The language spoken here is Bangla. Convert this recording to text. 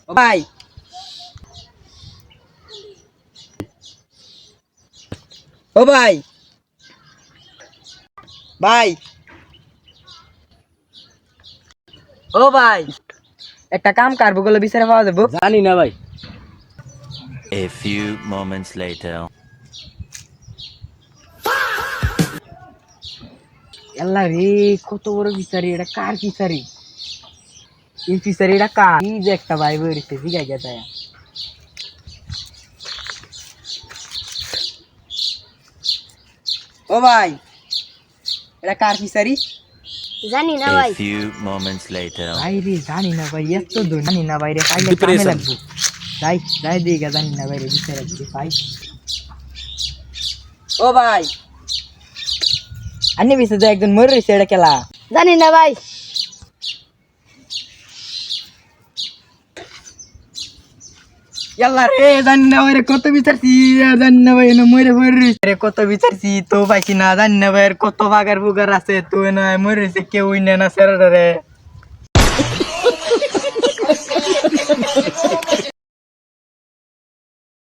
ও ভাই ও ভাই ভাই ও ভাই একটা কাম কারবো গুলো বিচারে পাওয়া যাবো জানি না ভাই। A few moments later. আল্লাহ রে কত বড় বিচারি এটা কার বিচারি এই বিচারি এটা কার এই যে একটা ভাই বেরিয়েছে জিগাই গেছে ও ভাই এটা কার বিচারি জানি না A ভাই। few moments later. ভাই রে জানি না ভাই এত দূর জানি না ভাই রে পাইলে কামে Depression. লাগবো যাই যাই দিকে জানি না ভাই রে বিচারে দিকে ভাই ও ভাই আনি বিছে যে একজন মরে রয়েছে এটা খেলা জানি না ভাই। আল্লাহ রে জানি না ভাই রে কত বিচারছি জানি না ভাই এনে মরে মরে রয়েছে রে কত বিচারছি তো পাইছি না জানি না ভাই কত বাগার বুগার আছে তো না মরে রয়েছে কেউ না সেরা রে